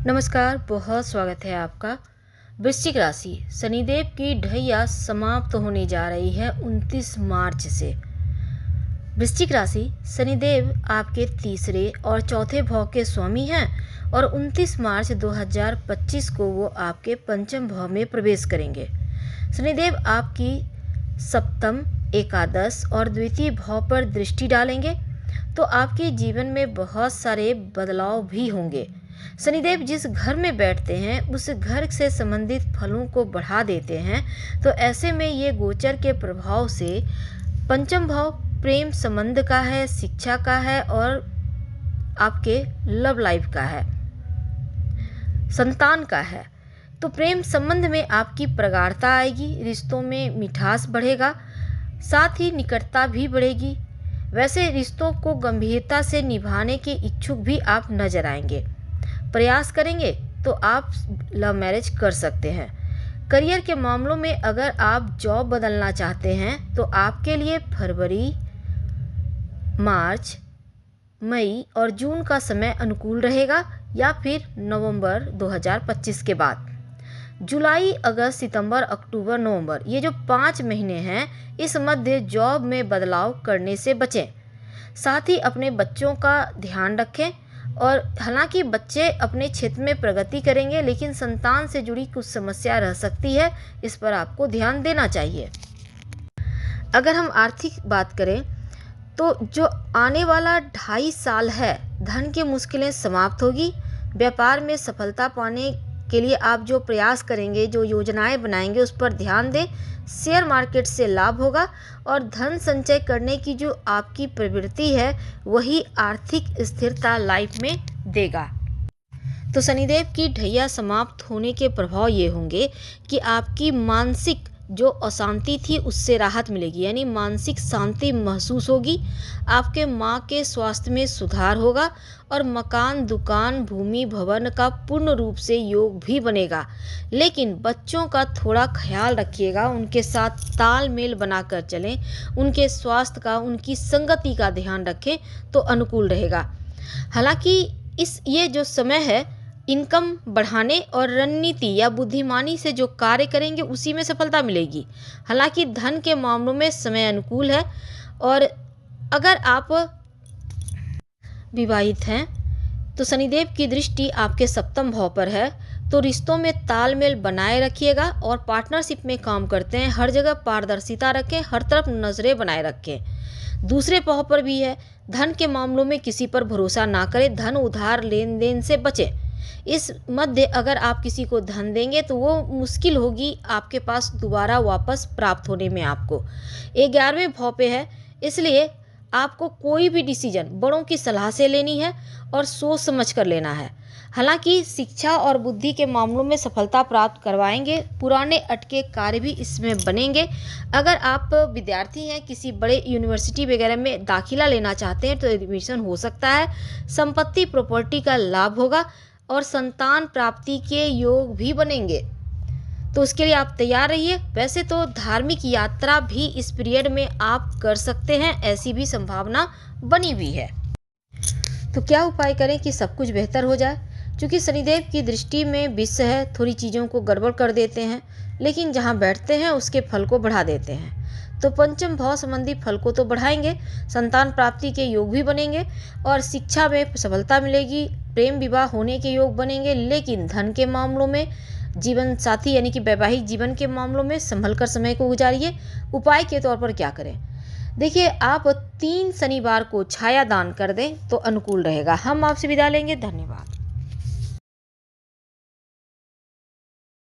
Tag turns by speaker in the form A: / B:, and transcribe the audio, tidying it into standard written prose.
A: नमस्कार, बहुत स्वागत है आपका। वृश्चिक राशि, शनिदेव की ढैया समाप्त होने जा रही है 29 मार्च से। वृश्चिक राशि, शनिदेव आपके तीसरे और चौथे भाव के स्वामी हैं और 29 मार्च 2025 को वो आपके पंचम भाव में प्रवेश करेंगे। शनिदेव आपकी सप्तम, एकादश और द्वितीय भाव पर दृष्टि डालेंगे तो आपके जीवन में बहुत सारे बदलाव भी होंगे। शनिदेव जिस घर में बैठते हैं उस घर से संबंधित फलों को बढ़ा देते हैं, तो ऐसे में ये गोचर के प्रभाव से पंचम भाव प्रेम संबंध का है, शिक्षा का है और आपके लव लाइफ का है, संतान का है। तो प्रेम संबंध में आपकी प्रगाढ़ता आएगी, रिश्तों में मिठास बढ़ेगा, साथ ही निकटता भी बढ़ेगी। वैसे रिश्तों को गंभीरता से निभाने के इच्छुक भी आप नजर आएंगे। प्रयास करेंगे तो आप लव मैरिज कर सकते हैं। करियर के मामलों में अगर आप जॉब बदलना चाहते हैं तो आपके लिए फरवरी, मार्च, मई और जून का समय अनुकूल रहेगा या फिर नवंबर 2025 के बाद। जुलाई, अगस्त, सितंबर, अक्टूबर, नवंबर, ये जो 5 महीने हैं, इस मध्य जॉब में बदलाव करने से बचें। साथ ही अपने बच्चों का ध्यान रखें। और हालांकि बच्चे अपने क्षेत्र में प्रगति करेंगे, लेकिन संतान से जुड़ी कुछ समस्या रह सकती है, इस पर आपको ध्यान देना चाहिए। अगर हम आर्थिक बात करें तो जो आने वाला 2.5 साल है, धन की मुश्किलें समाप्त होगी। व्यापार में सफलता पाने के लिए आप जो प्रयास करेंगे, जो योजनाएं बनाएंगे, उस पर ध्यान दें। शेयर मार्केट से लाभ होगा और धन संचय करने की जो आपकी प्रवृत्ति है वही आर्थिक स्थिरता लाइफ में देगा। तो शनिदेव की ढैया समाप्त होने के प्रभाव ये होंगे कि आपकी मानसिक जो अशांति थी उससे राहत मिलेगी, यानी मानसिक शांति महसूस होगी। आपके माँ के स्वास्थ्य में सुधार होगा और मकान, दुकान, भूमि, भवन का पूर्ण रूप से योग भी बनेगा। लेकिन बच्चों का थोड़ा ख्याल रखिएगा, उनके साथ तालमेल बनाकर चलें, उनके स्वास्थ्य का, उनकी संगति का ध्यान रखें तो अनुकूल रहेगा। हालांकि ये जो समय है, इनकम बढ़ाने और रणनीति या बुद्धिमानी से जो कार्य करेंगे उसी में सफलता मिलेगी। हालांकि धन के मामलों में समय अनुकूल है। और अगर आप विवाहित हैं तो शनिदेव की दृष्टि आपके सप्तम भाव पर है, तो रिश्तों में तालमेल बनाए रखिएगा। और पार्टनरशिप में काम करते हैं, हर जगह पारदर्शिता रखें, हर तरफ नजरें बनाए रखें। दूसरे भाव पर भी है, धन के मामलों में किसी पर भरोसा ना करें, धन उधार लेन देन से बचें। इस मध्य अगर आप किसी को धन देंगे तो वो मुश्किल होगी आपके पास दोबारा वापस प्राप्त होने में। आपको 11वें भाव पे है, इसलिए आपको कोई भी डिसीजन बड़ों की सलाह से लेनी है और सोच समझ कर लेना है। हालांकि शिक्षा और बुद्धि के मामलों में सफलता प्राप्त करवाएंगे, पुराने अटके कार्य भी इसमें बनेंगे। अगर आप विद्यार्थी हैं, किसी बड़े यूनिवर्सिटी वगैरह में दाखिला लेना चाहते हैं तो एडमिशन हो सकता है। संपत्ति, प्रॉपर्टी का लाभ होगा और संतान प्राप्ति के योग भी बनेंगे, तो उसके लिए आप तैयार रहिए। वैसे तो धार्मिक यात्रा भी इस पीरियड में आप कर सकते हैं, ऐसी भी संभावना बनी हुई है। तो क्या उपाय करें कि सब कुछ बेहतर हो जाए? क्योंकि शनिदेव की दृष्टि में विष है, थोड़ी चीज़ों को गड़बड़ कर देते हैं, लेकिन जहाँ बैठते हैं उसके फल को बढ़ा देते हैं। तो पंचम भाव संबंधी फल को तो बढ़ाएंगे, संतान प्राप्ति के योग भी बनेंगे और शिक्षा में सफलता मिलेगी, प्रेम विवाह होने के योग बनेंगे। लेकिन धन के मामलों में, जीवन साथी यानी कि वैवाहिक जीवन के मामलों में संभल कर समय को गुजारिए। उपाय के तौर पर क्या करें? देखिए, आप 3 शनिवार को छाया दान कर दें तो अनुकूल रहेगा। हम आपसे विदा लेंगे। धन्यवाद।